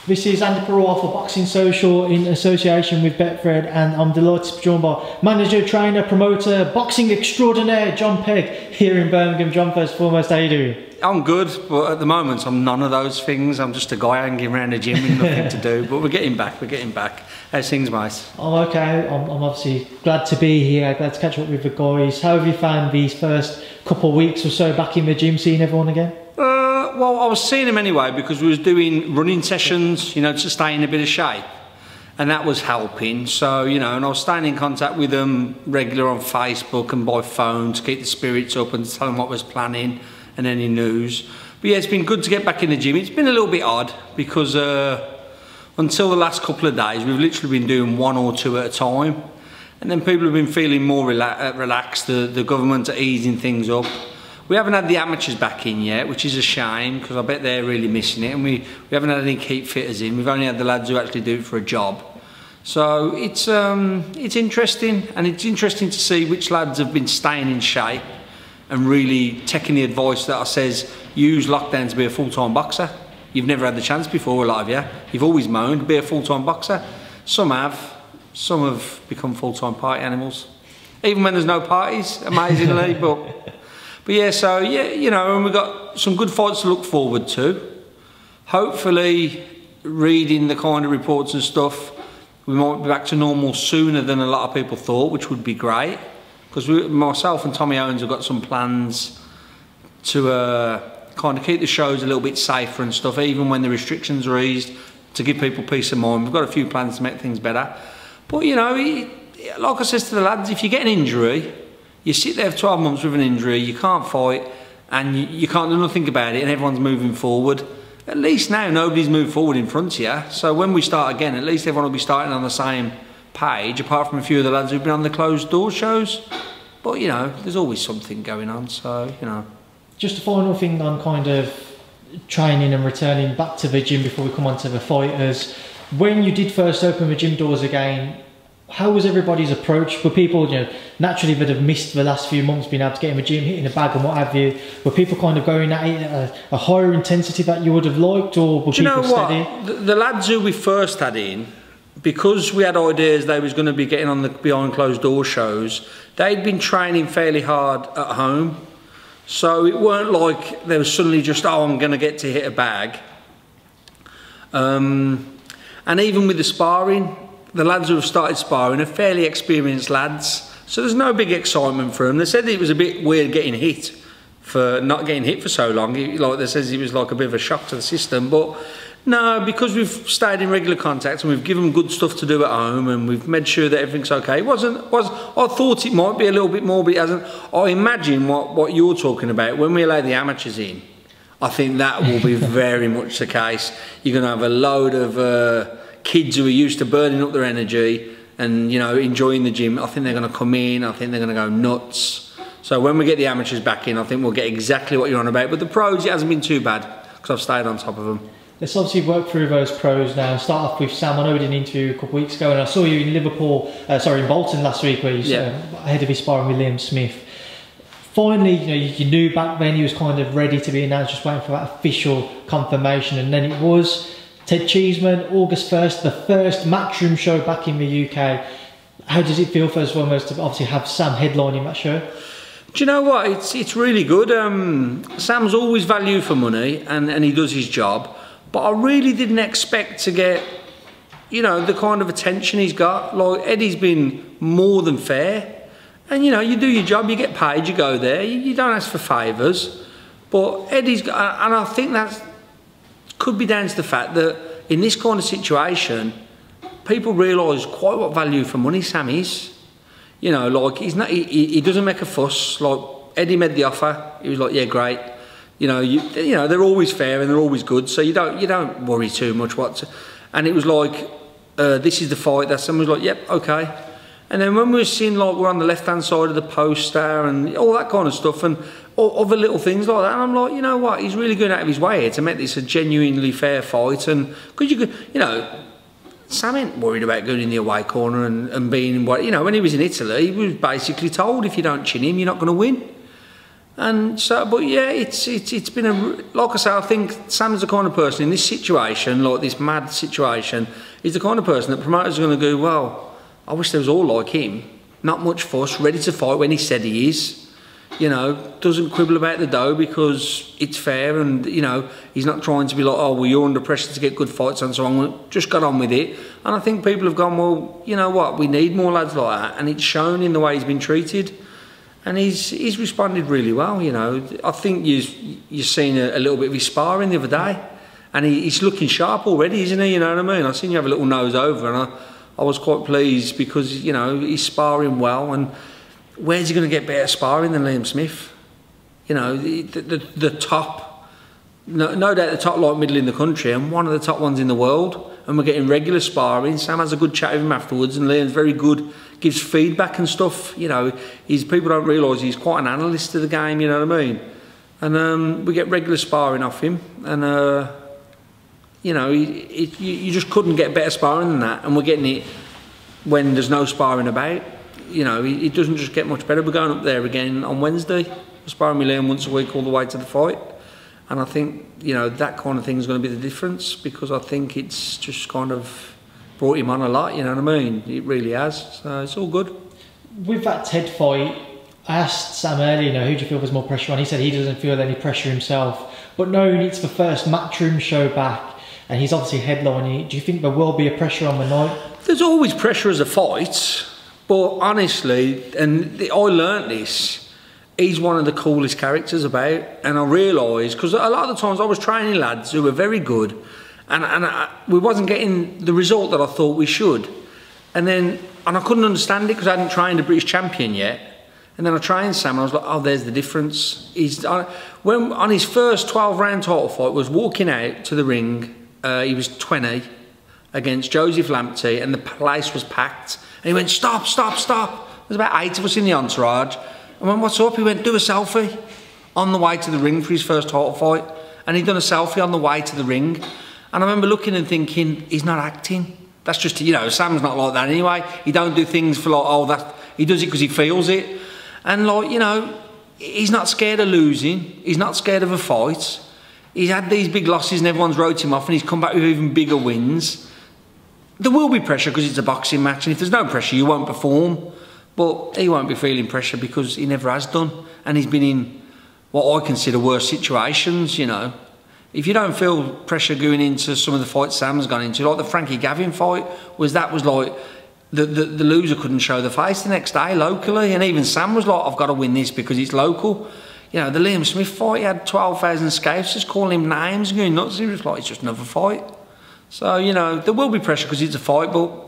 This is Andi Purewal for Boxing Social in association with Betfred, and I'm delighted to be joined by manager, trainer, promoter, boxing extraordinaire Jon Pegg here in Birmingham. Jon, first and foremost, how are you doing? I'm good, but at the moment I'm none of those things. I'm just a guy hanging around the gym with nothing to do, but we're getting back. How's things, mate? I'm okay. I'm obviously glad to be here, glad to catch up with the guys. How have you found these first couple of weeks or so back in the gym, seeing everyone again? Well, I was seeing him anyway because we was doing running sessions, you know, to stay in a bit of shape, and that was helping. So, you know, and I was staying in contact with them regular on Facebook and by phone to keep the spirits up and to tell them what I was planning and any news. But yeah, it's been good to get back in the gym. It's been a little bit odd because until the last couple of days, we've literally been doing one or two at a time, and then people have been feeling more relaxed. The government are easing things up. We haven't had the amateurs back in yet, which is a shame because I bet they're really missing it, and we haven't had any keep fitters in. We've only had the lads who actually do it for a job. So it's interesting, and it's interesting to see which lads have been staying in shape and really taking the advice that I says, use lockdown to be a full-time boxer. You've never had the chance before, a lot of you. You've always moaned, be a full-time boxer. Some have become full-time party animals. Even when there's no parties, amazingly, But yeah, so yeah, you know, and we've got some good fights to look forward to. Hopefully, reading the kind of reports and stuff, we might be back to normal sooner than a lot of people thought, which would be great. Because myself and Tommy Owens have got some plans to kind of keep the shows a little bit safer and stuff, even when the restrictions are eased, to give people peace of mind. We've got a few plans to make things better. But you know, like I says to the lads, if you get an injury, you sit there for 12 months with an injury, you can't fight, and you can't do nothing about it, and everyone's moving forward. At least now nobody's moved forward in front of you, so when we start again, at least everyone will be starting on the same page, apart from a few of the lads who've been on the closed door shows. But you know, there's always something going on, so you know. Just a final thing on kind of training and returning back to the gym before we come on to the fighters. When you did first open the gym doors again, how was everybody's approach? Were people, you know, naturally that have missed the last few months being able to get in the gym, hitting the bag and what have you, were people kind of going at it at a higher intensity that you would have liked, or were people steady? The lads who we first had in, because we had ideas they was going to be getting on the behind closed door shows, they'd been training fairly hard at home. So it weren't like they were suddenly just, oh, I'm going to get to hit a bag. And even with the sparring, the lads who have started sparring are fairly experienced lads, so there's no big excitement for them. They said it was a bit weird getting hit, for not getting hit for so long. Like they says, it was like a bit of a shock to the system. But no, because we've stayed in regular contact and we've given them good stuff to do at home and we've made sure that everything's okay. I thought it might be a little bit more, but it hasn't. I imagine what you're talking about, when we allow the amateurs in, I think that will be very much the case. You're going to have a load of kids who are used to burning up their energy and, you know, enjoying the gym. I think they're going to come in, I think they're going to go nuts. So when we get the amateurs back in, I think we'll get exactly what you're on about. But the pros, it hasn't been too bad because I've stayed on top of them. Let's obviously work through those pros now. Start off with Sam. I know we did an interview a couple of weeks ago, and I saw you in in Bolton last week, where you ahead of his sparring with Liam Smith. Finally, you know, you knew back then he was kind of ready to be announced, just waiting for that official confirmation, and then it was Pitters-Sugden, August 1st, the first Matchroom show back in the UK. How does it feel, first and foremost, to obviously have Sam headlining that show? Do you know what? It's really good. Sam's always value for money, and he does his job. But I really didn't expect to get, you know, the kind of attention he's got. Like, Eddie's been more than fair. And, you know, you do your job, you get paid, you go there. You don't ask for favours. But Eddie's got, and I think that could be down to the fact that in this kind of situation, people realise quite what value for money Sam is. You know, like, he doesn't make a fuss. Like, Eddie made the offer, he was like, yeah, great. You know, they're always fair and they're always good, so you don't worry too much and it was like, this is the fight. That someone was like, yep, okay. And then when we were seeing, like, we're on the left-hand side of the poster and all that kind of stuff and other little things like that, and I'm like, you know what, he's really going out of his way here to make this a genuinely fair fight. And because you know, Sam ain't worried about going in the away corner and being what, you know, when he was in Italy, he was basically told, if you don't chin him, you're not going to win. And so, but yeah, it's been like I say, I think Sam's the kind of person in this situation, like this mad situation, he's the kind of person that promoters are going to go, well, I wish there was all like him. Not much fuss, ready to fight when he said he is. You know, doesn't quibble about the dough because it's fair, and you know, he's not trying to be like, oh, well, you're under pressure to get good fights and so on. Just got on with it. And I think people have gone, well, you know what, we need more lads like that, and it's shown in the way he's been treated. And he's responded really well, you know. I think you've seen a little bit of his sparring the other day, and he's looking sharp already, isn't he? You know what I mean? I've seen you have a little nose over, and I was quite pleased because, you know, he's sparring well. And where's he going to get better sparring than Liam Smith? You know, the top, no doubt the top light middle in the country, and one of the top ones in the world. And we're getting regular sparring. Sam has a good chat with him afterwards, and Liam's very good, gives feedback and stuff. You know, people don't realise he's quite an analyst of the game, you know what I mean? And we get regular sparring off him, and you know, you just couldn't get better sparring than that. And we're getting it when there's no sparring about. You know, it doesn't just get much better. We're going up there again on Wednesday. We're sparring with Liam once a week all the way to the fight. And I think, you know, that kind of thing is going to be the difference, because I think it's just kind of brought him on a lot, you know what I mean? It really has. So it's all good. With that Ted fight, I asked Sam earlier, you know, who do you feel there's more pressure on? He said he doesn't feel any pressure himself. But knowing it's the first Matchroom show back, and he's obviously headlining it, do you think there will be a pressure on the night? There's always pressure as a fight, but honestly, and I learnt this, he's one of the coolest characters about, and I realised, because a lot of the times I was training lads who were very good, and we wasn't getting the result that I thought we should, and I couldn't understand it because I hadn't trained a British champion yet, and then I trained Sam and I was like, oh, there's the difference. When on his first 12-round title fight, was walking out to the ring, he was 20 against Joseph Lamptey, and the place was packed, and he went, stop, stop, stop. There's about 8 of us in the entourage. I went, what's up? He went, do a selfie on the way to the ring for his first title fight. And he'd done a selfie on the way to the ring. And I remember looking and thinking, he's not acting. That's just, you know, Sam's not like that anyway. He don't do things for like, oh, he does it because he feels it. And like, you know, he's not scared of losing. He's not scared of a fight. He's had these big losses and everyone's wrote him off, and he's come back with even bigger wins. There will be pressure because it's a boxing match, and if there's no pressure, you won't perform. But he won't be feeling pressure because he never has done. And he's been in what I consider worse situations, you know. If you don't feel pressure going into some of the fights Sam's gone into, like the Frankie Gavin fight, was like the loser couldn't show the face the next day locally. And even Sam was like, I've got to win this because it's local. You know, the Liam Smith fight, he had 12,000 scouts just calling him names and going nuts. He was like, it's just another fight. So, you know, there will be pressure because it's a fight, but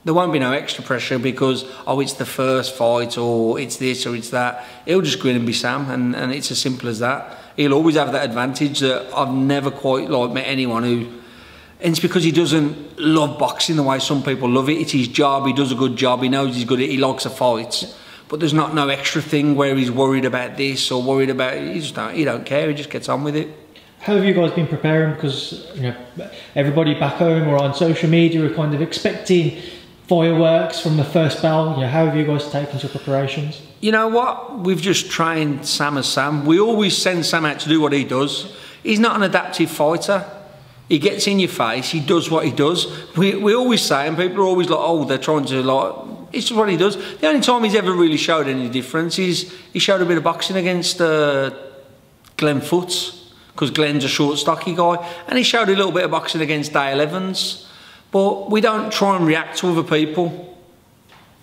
there won't be no extra pressure because, oh, it's the first fight, or it's this, or it's that. He'll just go in and be Sam, and it's as simple as that. He'll always have that advantage that I've never quite like met anyone who... And it's because he doesn't love boxing the way some people love it. It's his job, he does a good job, he knows he's good at it, he likes a fight. But there's not no extra thing where he's worried about this or worried about... He don't care, he just gets on with it. How have you guys been preparing? Because, you know, everybody back home or on social media are kind of expecting fireworks from the first bell. You know, how have you guys taken to preparations? You know what? We've just trained Sam as Sam. We always send Sam out to do what he does. He's not an adaptive fighter. He gets in your face, he does what he does. We always say, and people are always like, oh, they're trying to like... It's just what he does. The only time he's ever really showed any difference is he showed a bit of boxing against Glenn Foots, because Glenn's a short, stocky guy, and he showed a little bit of boxing against Dale Evans. But we don't try and react to other people.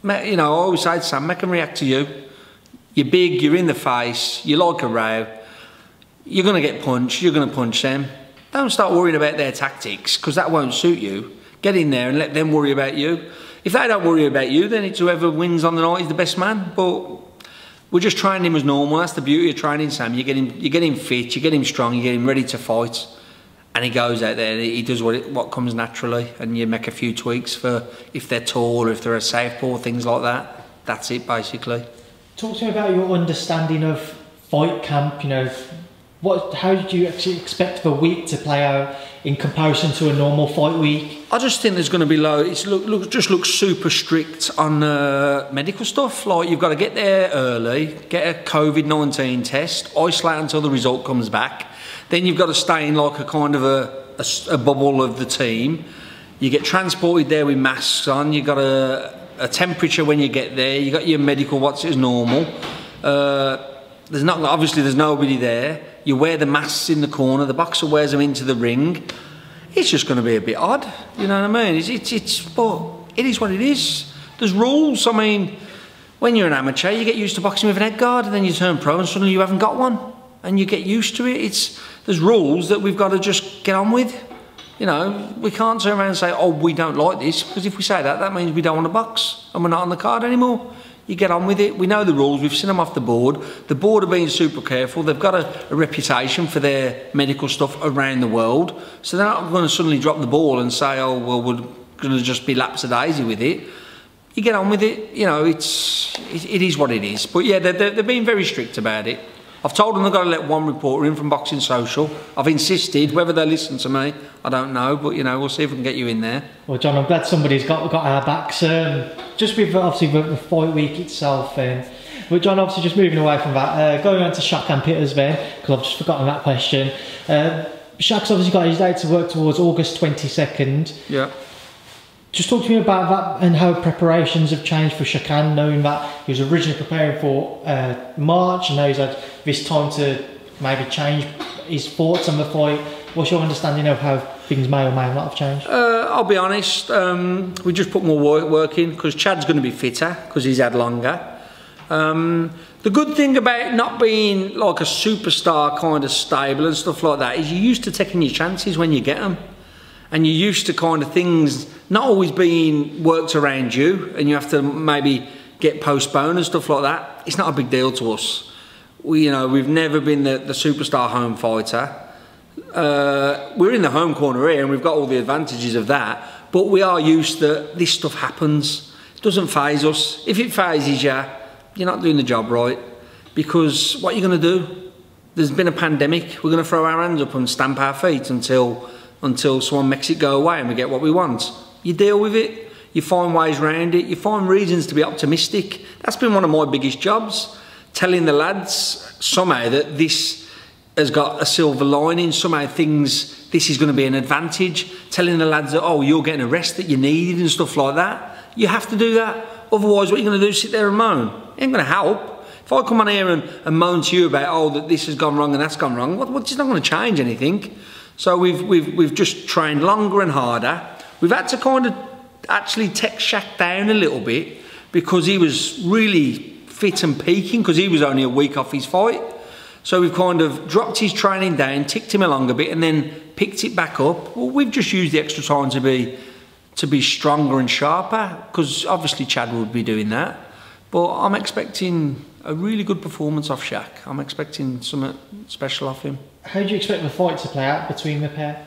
You know, I always say to Sam, make them react to you. You're big, you're in the face, you like a row, you're going to get punched, you're going to punch them. Don't start worrying about their tactics, because that won't suit you. Get in there and let them worry about you. If they don't worry about you, then it's whoever wins on the night is the best man. But we're just training him as normal. That's the beauty of training Sam. You get him fit, you get him strong, you get him ready to fight. And he goes out there and he does what comes naturally, and you make a few tweaks for if they're tall or if they're a southpaw, things like that. That's it, basically. Talk to me about your understanding of fight camp, you know, How did you actually expect the week to play out in comparison to a normal fight week? I just think there's going to be just looks super strict on medical stuff. Like, you've got to get there early, get a COVID-19 test, isolate until the result comes back. Then you've got to stay in like a kind of a bubble of the team. You get transported there with masks on. You've got a temperature when you get there. You got your medical what's as normal. Obviously there's nobody there. You wear the masks in the corner. The boxer wears them into the ring. It's just going to be a bit odd. You know what I mean? But it is what it is. There's rules. I mean, when you're an amateur, you get used to boxing with an head guard, and then you turn pro, and suddenly you haven't got one, and you get used to it. There's rules that we've got to just get on with. You know, we can't turn around and say, oh, we don't like this, because if we say that, that means we don't want to box and we're not on the card anymore. You get on with it. We know the rules. We've seen them off the board. The board are being super careful. They've got a reputation for their medical stuff around the world. So they're not going to suddenly drop the ball and say, oh, well, we're going to just be lapsadaisy with it. You get on with it. You know, it is what it is. But yeah, they're being very strict about it. I've told them they've got to let one reporter in from Boxing Social. I've insisted. Whether they listen to me, I don't know. But, you know, we'll see if we can get you in there. Well, John, I'm glad somebody's got our backs. Just with, obviously, the fight week itself. But, John, obviously, just moving away from that, going on to Shaq and Pitters then, because I've just forgotten that question. Shaq's obviously got his date to work towards August 22nd. Yeah. Just talk to me about that and how preparations have changed for Shakan, knowing that he was originally preparing for March and now he's had this time to maybe change his thoughts on the fight. What's your understanding of how things may or may not have changed? I'll be honest, we just put more work in because Chad's going to be fitter because he's had longer. The good thing about not being like a superstar kind of stable and stuff like that is you're used to taking your chances when you get them. And you're used to kind of things not always being worked around you and you have to maybe get postponed and stuff like that. It's not a big deal to us. We've never been the superstar home fighter. We're in the home corner here and we've got all the advantages of that, but we are used that this stuff happens. It doesn't faze us. If it fazes you, you're not doing the job right, because what are you going to do? There's been a pandemic. We're going to throw our hands up and stamp our feet until someone makes it go away and we get what we want. You deal with it, you find ways around it, you find reasons to be optimistic. That's been one of my biggest jobs, telling the lads somehow that this has got a silver lining, somehow this is going to be an advantage, telling the lads that, oh, you're getting a rest that you needed and stuff like that. You have to do that, otherwise what are you going to do, sit there and moan? It ain't going to help. If I come on here and moan to you about, oh, that this has gone wrong and that's gone wrong, it's not going to change anything. So we've just trained longer and harder. We've had to kind of actually take Shaq down a little bit because he was really fit and peaking because he was only a week off his fight. So we've kind of dropped his training down, ticked him along a bit and then picked it back up. Well, we've just used the extra time to be stronger and sharper because obviously Chad would be doing that. But I'm expecting a really good performance off Shaq. I'm expecting something special off him. How do you expect the fight to play out between the pair?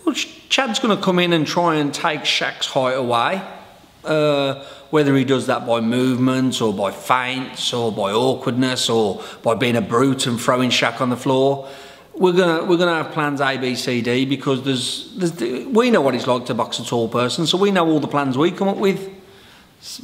Well, Chad's going to come in and try and take Shaq's height away. Whether he does that by movements or by feints or by awkwardness or by being a brute and throwing Shaq on the floor, we're gonna have plans A, B, C, D because we know what it's like to box a tall person, so we know all the plans we come up with.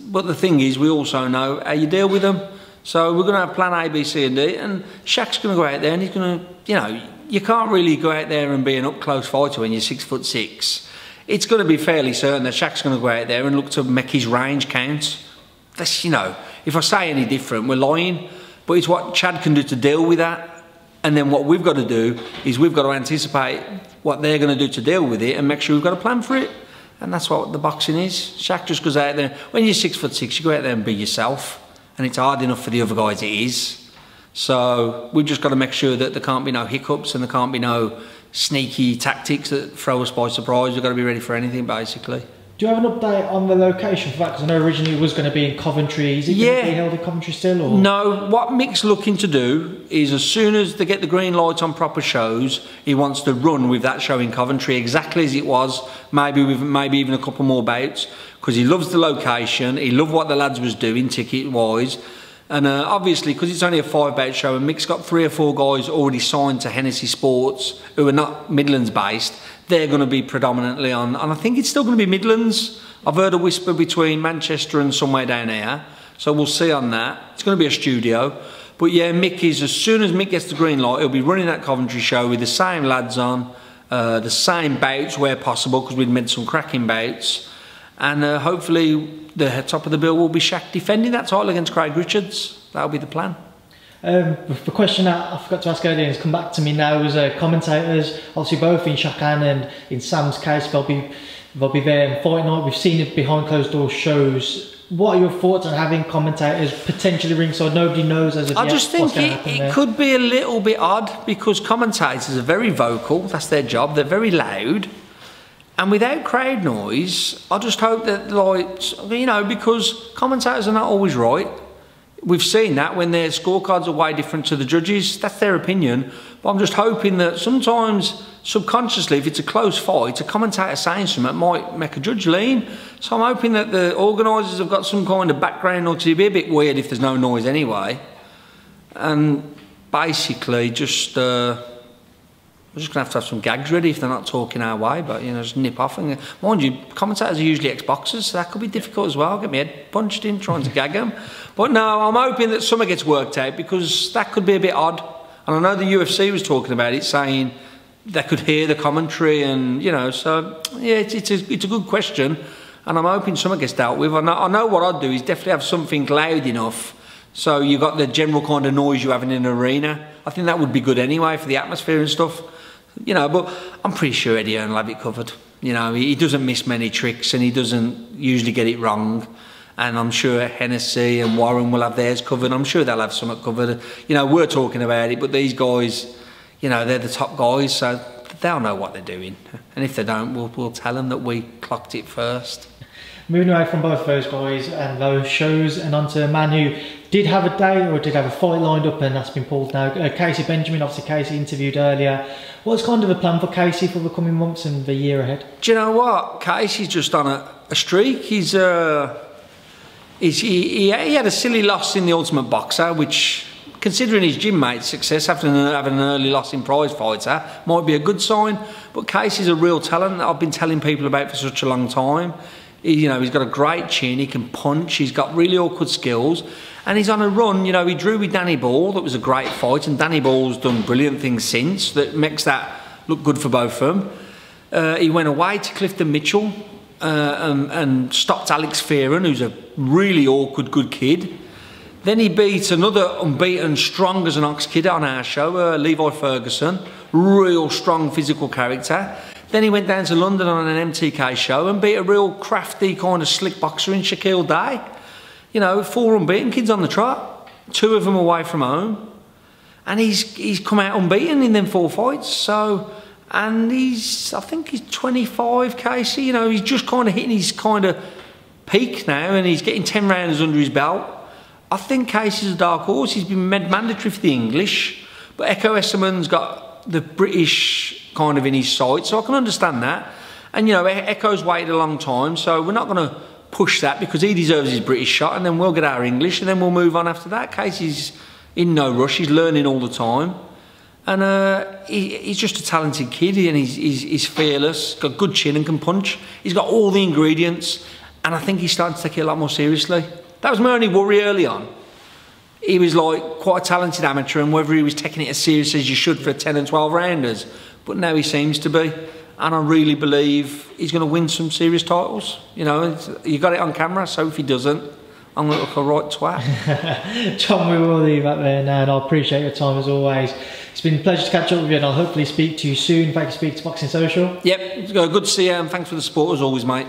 But the thing is, we also know how you deal with them. So we're going to have plan A, B, C and D, and Shaq's going to go out there and he's going to, you can't really go out there and be an up-close fighter when you're 6'6". It's going to be fairly certain that Shaq's going to go out there and look to make his range count. That's, if I say any different, we're lying, but it's what Chad can do to deal with that. And then what we've got to do is we've got to anticipate what they're going to do to deal with it and make sure we've got a plan for it. And that's what the boxing is. Shaq just goes out there. When you're 6'6", you go out there and be yourself. And it's hard enough for the other guys, it is. So we've just got to make sure that there can't be no hiccups and there can't be no sneaky tactics that throw us by surprise. We've got to be ready for anything, basically. Do you have an update on the location for that? Because I know originally it was going to be in Coventry. Is it going to be held in Coventry still? Or? No, what Mick's looking to do is as soon as they get the green light on proper shows, he wants to run with that show in Coventry exactly as it was, maybe even a couple more bouts, because he loves the location, he loved what the lads was doing ticket-wise, And obviously, because it's only a 5-bout show, and Mick's got 3 or 4 guys already signed to Hennessy Sports who are not Midlands based, they're going to be predominantly on, and I think it's still going to be Midlands. I've heard a whisper between Manchester and somewhere down here, so we'll see on that. It's going to be a studio. But yeah, Mick is, as soon as Mick gets the green light, he'll be running that Coventry show with the same lads on, the same bouts where possible, because we've made some cracking bouts. And hopefully the top of the bill will be Shaq defending that title against Craig Richards. That'll be the plan. The question that I forgot to ask earlier has come back to me now was commentators, obviously both in Shaq and in Sam's case, they'll be there on fight night. We've seen it behind closed door shows. What are your thoughts on having commentators potentially ringside? Nobody knows as of yet. I just think it could be a little bit odd, because commentators are very vocal, that's their job, they're very loud. And without crowd noise, I just hope that, like, you know, because commentators are not always right. We've seen that when their scorecards are way different to the judges. That's their opinion. But I'm just hoping that sometimes, subconsciously, if it's a close fight, a commentator saying something might make a judge lean. So I'm hoping that the organisers have got some kind of background, or to be a bit weird if there's no noise anyway. And basically just... we're just going to have some gags ready if they're not talking our way, but, you know, just nip off. And mind you, commentators are usually ex-boxers, so that could be difficult as well. Get my head punched in trying to gag them. But no, I'm hoping that something gets worked out, because that could be a bit odd. And I know the UFC was talking about it, saying they could hear the commentary, and, you know, so, yeah, it's a good question. And I'm hoping something gets dealt with. I know what I'd do is definitely have something loud enough so you got the general kind of noise you have in an arena. I think that would be good anyway for the atmosphere and stuff. You know, but I'm pretty sure Eddie will have it covered. You know, he doesn't miss many tricks, and he doesn't usually get it wrong. And I'm sure Hennessy and Warren will have theirs covered. I'm sure they'll have something covered. You know, we're talking about it, but these guys, you know, they're the top guys, so they'll know what they're doing. And if they don't, we'll tell them that we clocked it first. Moving away from both those guys and those shows, and onto a man who did have a day, or did have a fight lined up, and that's been pulled now. Casey Benjamin, obviously Casey interviewed earlier. What's kind of the plan for Casey for the coming months and the year ahead? Do you know what? Casey's just on a streak. He had a silly loss in the Ultimate Boxer, which, considering his gym mate's success after having an early loss in prize fighter, might be a good sign. But Casey's a real talent that I've been telling people about for such a long time. You know, he's got a great chin, he can punch, he's got really awkward skills, and he's on a run. You know, he drew with Danny Ball, that was a great fight, and Danny Ball's done brilliant things since, that makes that look good for both of them. He went away to Clifton Mitchell and stopped Alex Fearon, who's a really awkward, good kid. Then he beat another unbeaten, strong as an ox kid on our show, Levi Ferguson, real strong physical character. Then he went down to London on an MTK show and beat a real crafty kind of slick boxer in Shaquille Day. You know, 4 unbeaten kids on the trot, 2 of them away from home. And he's come out unbeaten in them 4 fights. So, and I think he's 25, Casey. You know, he's just kind of hitting his kind of peak now, and he's getting 10 rounds under his belt. I think Casey's a dark horse. He's been made mandatory for the English, but Echo Esserman's got the British kind of in his sight, so I can understand that. And, you know, Echo's waited a long time, so we're not going to push that, because he deserves his British shot, and then we'll get our English, and then we'll move on after that. Casey's in no rush, he's learning all the time. And he's just a talented kid, and he's fearless, got good chin and can punch. He's got all the ingredients, and I think he's starting to take it a lot more seriously. That was my only worry early on. He was like quite a talented amateur, and whether he was taking it as serious as you should for 10 and 12 rounders. But now he seems to be, and I really believe he's going to win some serious titles. You know, you got it on camera, so if he doesn't, I'm going to look a right twat. John, we will leave that there now, and I appreciate your time as always. It's been a pleasure to catch up with you, and I'll hopefully speak to you soon. Thank you, speak to Boxing Social. Yep, good to see you, and thanks for the support as always, mate.